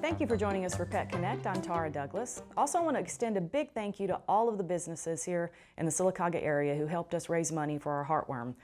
Thank you for joining us for Pet Connect. I'm Tara Douglas. Also, I want to extend a big thank you to all of the businesses here in the Sylacauga area who helped us raise money for our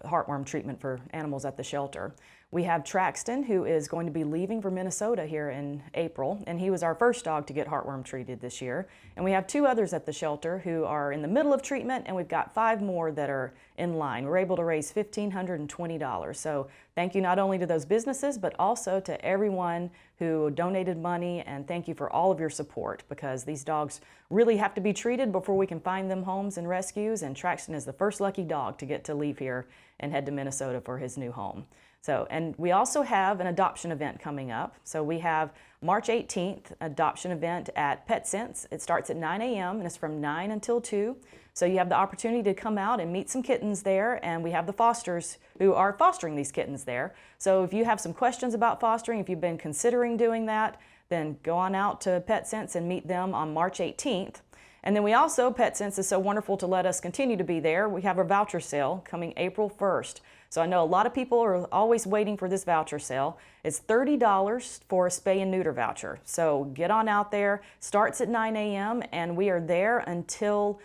heartworm treatment for animals at the shelter. We have Traxton, who is going to be leaving for Minnesota here in April, and he was our first dog to get heartworm treated this year. And we have 2 others at the shelter who are in the middle of treatment, and we've got 5 more that are in line. We're able to raise $1,520. So thank you not only to those businesses, but also to everyone who donated money, and thank you for all of your support, because these dogs really have to be treated before we can find them homes and rescues, and Traxton is the first lucky dog to get to leave here and head to Minnesota for his new home. So, and we also have an adoption event coming up. So we have March 18th adoption event at PetSense. It starts at 9 a.m. and it's from 9 until 2. So you have the opportunity to come out and meet some kittens there, and we have the fosters who are fostering these kittens there. So if you have some questions about fostering, if you've been considering doing that, then go on out to PetSense and meet them on March 18th. And then we also, PetSense is so wonderful to let us continue to be there. We have a voucher sale coming April 1st. So I know a lot of people are always waiting for this voucher sale. It's $30 for a spay and neuter voucher. So get on out there. Starts at 9 a.m. and we are there until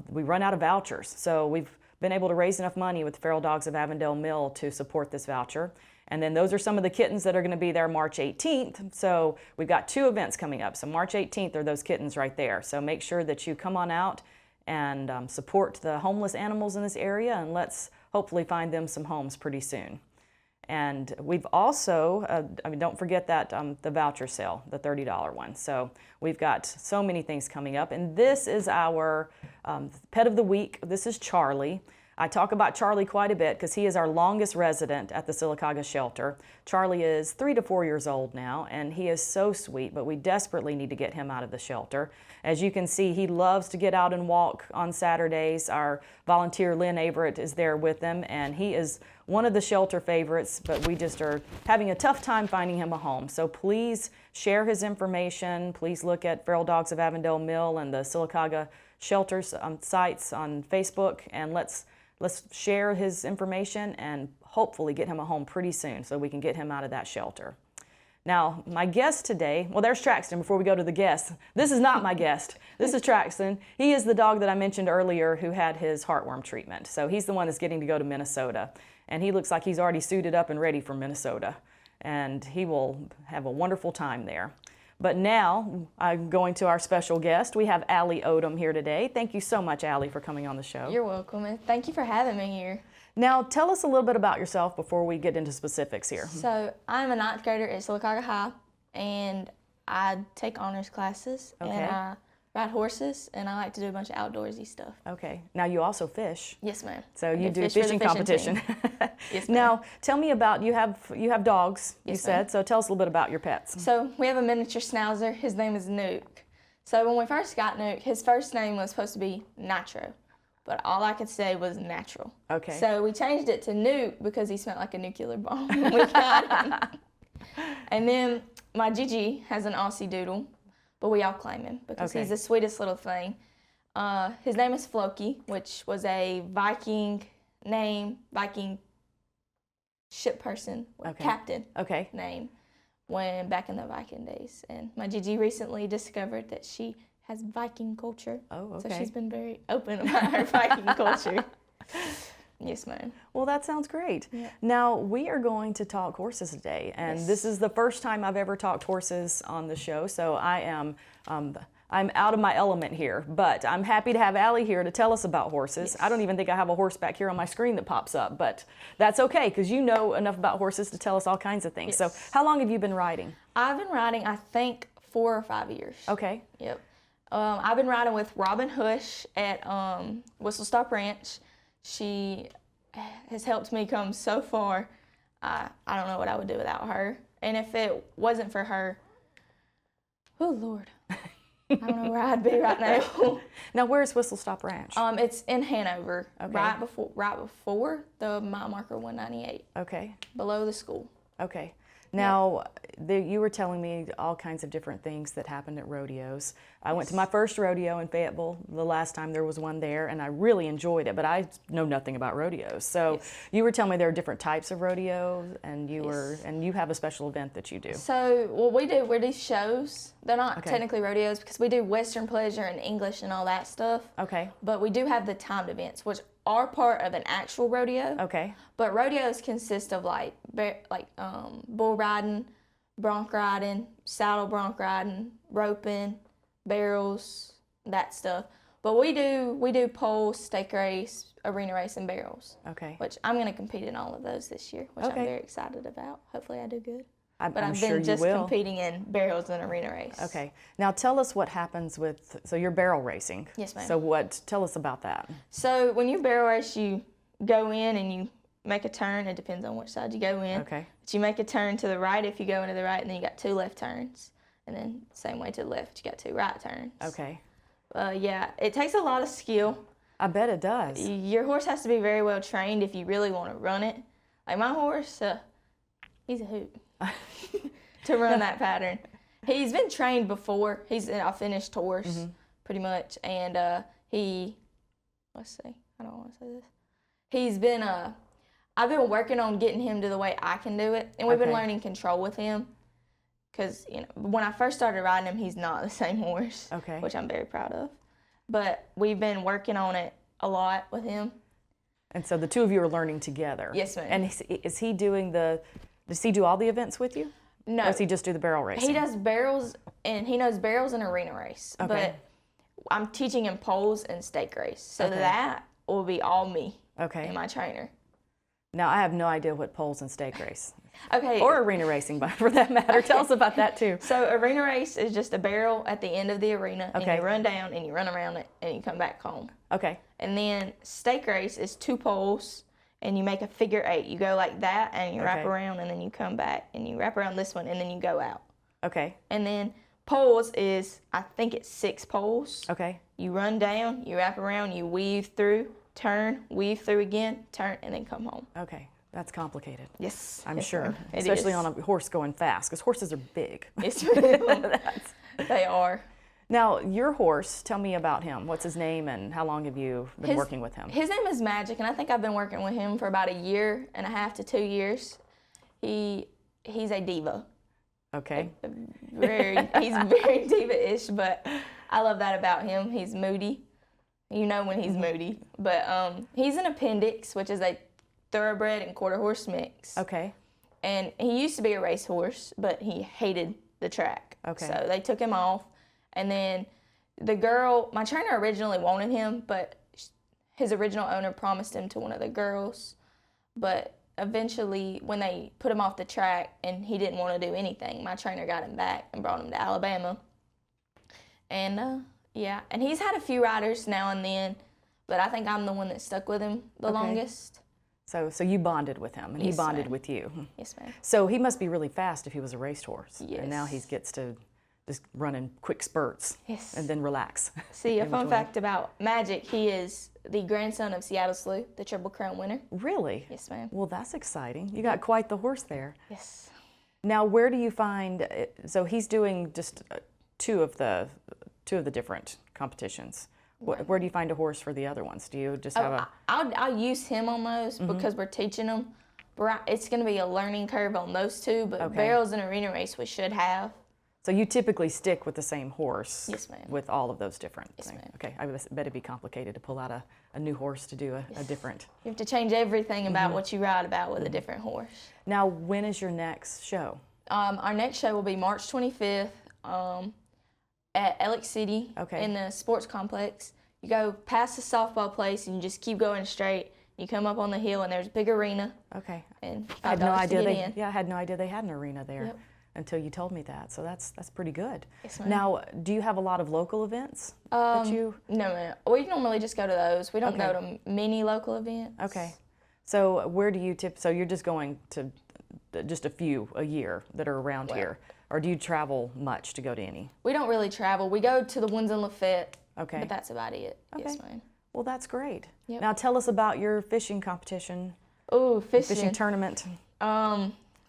we run out of vouchers. So we've been able to raise enough money with the Feral Dogs of Avondale Mill to support this voucher. And then those are some of the kittens that are going to be there March 18th. So we've got 2 events coming up. So March 18th are those kittens right there. So make sure that you come on out and support the homeless animals in this area, and let's hopefully find them some homes pretty soon. And we've also, don't forget that the voucher sale, the $30 one. So we've got so many things coming up. And this is our pet of the week. This is Charlie. I talk about Charlie quite a bit because he is our longest resident at the Sylacauga shelter. Charlie is 3 to 4 years old now, and he is so sweet, but we desperately need to get him out of the shelter. As you can see, he loves to get out and walk on Saturdays. Our volunteer, Lynn Averett, is there with him, and he is one of the shelter favorites, but we just are having a tough time finding him a home. So please share his information. Please look at Feral Dogs of Avondale Mill and the Sylacauga shelters sites on Facebook, and let's share his information and hopefully get him a home pretty soon so we can get him out of that shelter. Now, my guest today, well, there's Traxton before we go to the guest. This is not my guest. This is Traxton. He is the dog that I mentioned earlier who had his heartworm treatment. So he's the one that's getting to go to Minnesota. And he looks like he's already suited up and ready for Minnesota. And he will have a wonderful time there. But now, I'm going to our special guest. We have Allie Odom here today. Thank you so much, Allie, for coming on the show. You're welcome, and thank you for having me here. Now, tell us a little bit about yourself before we get into specifics here. So, I'm a 9th grader at Sylacauga High, and I take honors classes, Okay. and I ride horses, and I like to do a bunch of outdoorsy stuff. Okay. Now, you also fish. Yes, ma'am. So I you do fish for the fishing competition. Yes, ma'am. Now, tell me about, you have dogs, you Yes, said, ma'am. so tell us a little bit about your pets. So, we have a miniature schnauzer. His name is Nuke. So, when we first got Nuke, his first name was supposed to be Nitro, but all I could say was natural. Okay. So, we changed it to Nuke because he smelled like a nuclear bomb when we got him. And then my Gigi has an Aussie Doodle, but we all claim him because Okay. he's the sweetest little thing. His name is Floki, which was a Viking name, Viking ship person, Okay. captain Okay. name, when back in the Viking days. And my Gigi recently discovered that she has Viking culture. Oh, So okay. she's been very open about her Viking culture. Yes, ma'am. Well, that sounds great. Yeah. Now, we are going to talk horses today, and Yes. this is the first time I've ever talked horses on the show, so I'm out of my element here, but I'm happy to have Allie here to tell us about horses. Yes. I don't even think I have a horse back here on my screen that pops up, but that's okay, because you know enough about horses to tell us all kinds of things. Yes. So how long have you been riding? I've been riding, I think, 4 or 5 years. Okay. Yep. I've been riding with Robin Hush at Whistle Stop Ranch. She has helped me come so far. I don't know what I would do without her. And if it wasn't for her, oh Lord, I don't know where I'd be right now. Now, where's Whistle Stop Ranch? It's in Hanover, Okay. right before the mile marker 198, Okay. below the school. Okay. Now, you were telling me all kinds of different things that happened at rodeos. I went to my first rodeo in Fayetteville the last time there was one there, and I really enjoyed it, but I know nothing about rodeos. So you were telling me there are different types of rodeos, and you have a special event that you do. So what we do shows. They're not technically rodeos because we do Western pleasure and English and all that stuff. Okay. But we do have the timed events, which are part of an actual rodeo. Okay. But rodeos consist of bull riding, bronc riding, saddle bronc riding, roping, barrels, that stuff. But we do poles, stake race, arena race, and barrels. Okay. Which I'm going to compete in all of those this year, which I'm very excited about. Hopefully I do good. But I've been just competing in barrels and arena race. Okay. Now tell us what happens so you're barrel racing. Yes, ma'am. So tell us about that. So when you barrel race, you go in and you make a turn. It depends on which side you go in. Okay. But you make a turn to the right if you go into the right, and then you got 2 left turns. And then same way to the left, you got 2 right turns. Okay. Yeah, it takes a lot of skill. I bet it does. Your horse has to be very well trained if you really want to run it. Like my horse, he's a hoot to run that pattern. He's been trained before. He's a finished horse, pretty much. And let's see, I don't want to say this. He's been, I've been working on getting him to the way I can do it. And we've been learning control with him. Because, when I first started riding him, he's not the same horse, which I'm very proud of. But we've been working on it a lot with him. And so the two of you are learning together. Yes, ma'am. And does he do all the events with you? No. Or does he just do the barrel racing? He does barrels, and he knows barrels and arena race. Okay. But I'm teaching him poles and stake race. So that will be all me and my trainer. Now, I have no idea what poles and stake race. Okay. Or arena racing, but for that matter. Tell us about that too. So arena race is just a barrel at the end of the arena, and you run down and you run around it and you come back home. Okay. And then stake race is 2 poles, and you make a figure 8. You go like that, and you wrap around, and then you come back, and you wrap around this one, and then you go out. Okay. And then poles is, I think it's 6 poles. Okay. You run down, you wrap around, you weave through, turn, weave through again, turn, and then come home. Okay. That's complicated. Yes. I'm sure. It Especially is. on a horse going fast, because horses are big. Yes, they are. Now, your horse, tell me about him. What's his name, and how long have you been working with him? His name is Magic, and I think I've been working with him for about 1.5 to 2 years. He's a diva. Okay. He's very diva-ish, but I love that about him. He's moody. You know when he's moody. But he's an appendix, which is a thoroughbred and quarter horse mix. Okay. And he used to be a racehorse, but he hated the track. Okay. So they took him off. And then my trainer originally wanted him, but his original owner promised him to one of the girls. But eventually, when they put him off the track and he didn't want to do anything, my trainer got him back and brought him to Alabama. And and he's had a few riders now and then, but I think I'm the one that stuck with him the longest. So you bonded with him, and Yes, he bonded ma'am. with you. Yes, ma'am. So he must be really fast if he was a racehorse. Yes. And now he gets to just run in quick spurts. Yes. And then relax. See, a in fun between. fact about Magic, he is the grandson of Seattle Slew, the Triple Crown winner. Really? Yes, ma'am. Well, that's exciting. You got quite the horse there. Yes. Now, where do you find? So he's doing just two of the different competitions. Where do you find a horse for the other ones? Do you just have a? I'll use him on those because we're teaching them. It's going to be a learning curve on those two, but barrels and arena race we should have. So you typically stick with the same horse. Yes, ma'am. With all of those different Yes, things. ma'am. Okay, I bet it'd be complicated to pull out a new horse to do a different. You have to change everything about what you ride about with a different horse. Now, when is your next show? Our next show will be March 25th at Alex City in the sports complex. You go past the softball place and you just keep going straight. You come up on the hill and there's a big arena. Okay. And I had no $5 to idea get in. I had no idea they had an arena there. Yep. Until you told me that. So that's pretty good. Yes, ma'am. Now, do you have a lot of local events that you? No, ma'am. We normally just go to those. We don't go to many local events. Okay. So where do you so you're just going to just a few a year that are around here, or do you travel much to go to any? We don't really travel. We go to the ones in Lafayette. Okay. But that's about it. Okay. Yes, ma'am. Well, that's great. Yep. Now tell us about your fishing competition, Oh, fishing tournament.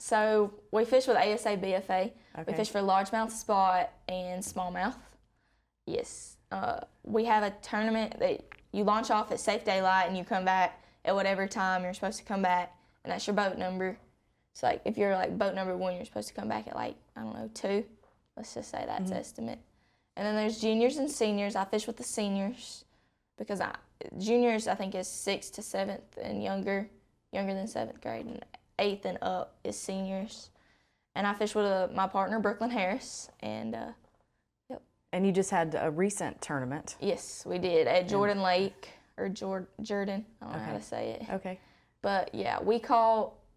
So we fish with ASA BFA. We Okay. fish for largemouth spot and smallmouth. Yes. We have a tournament that you launch off at safe daylight and you come back at whatever time you're supposed to come back, and that's your boat number. So like if you're like boat number 1, you're supposed to come back at like, I don't know, 2. Let's just say that's estimate. And then there's juniors and seniors. I fish with the seniors because juniors I think is 6th to 7th and younger than 7th grade, and 8th and up is seniors. And I fish with my partner Brooklyn Harris, and And you just had a recent tournament. yes, we did at Jordan Lake or Jordan. I don't know how to say it. Okay. But yeah,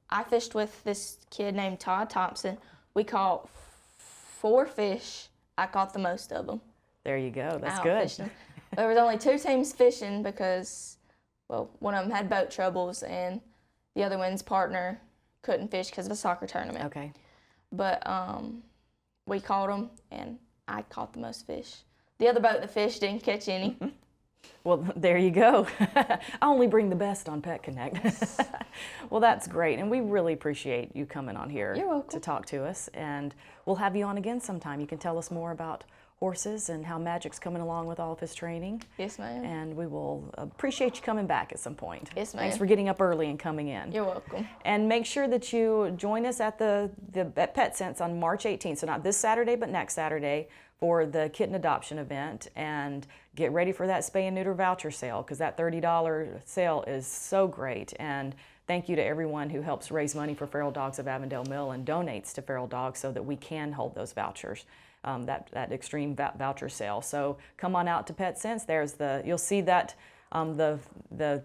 I fished with this kid named Todd Thompson. We caught 4 fish. I caught the most of them. There you go. That's I good. outfished 'em. There was only 2 teams fishing because, well, one of them had boat troubles and the other one's partner couldn't fish because of a soccer tournament. Okay. But we caught them, and I caught the most fish. The other boat that fished didn't catch any. Well, there you go. I only bring the best on Pet Connect. Well, that's great, and we really appreciate you coming on here You're welcome. to talk to us. And we'll have you on again sometime. You can tell us more about horses and how Magic's coming along with all of his training. Yes, ma'am. And we will appreciate you coming back at some point. Yes, Thanks ma'am. for getting up early and coming in. You're welcome. And make sure that you join us at at Pet Sense on March 18th. So not this Saturday, but next Saturday for the kitten adoption event. And get ready for that spay and neuter voucher sale, because that $30 sale is so great. And thank you to everyone who helps raise money for Feral Dogs of Avondale Mill and donates to Feral Dogs so that we can hold those vouchers. That extreme voucher sale. So come on out to Pet Sense. You'll see that the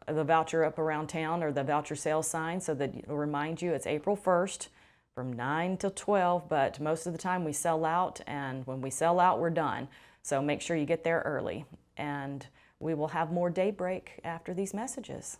voucher up around town, or the voucher sale sign, so that it'll remind you it's April 1st from 9 till 12, but most of the time we sell out, and when we sell out, we're done. So make sure you get there early, and we will have more Daybreak after these messages.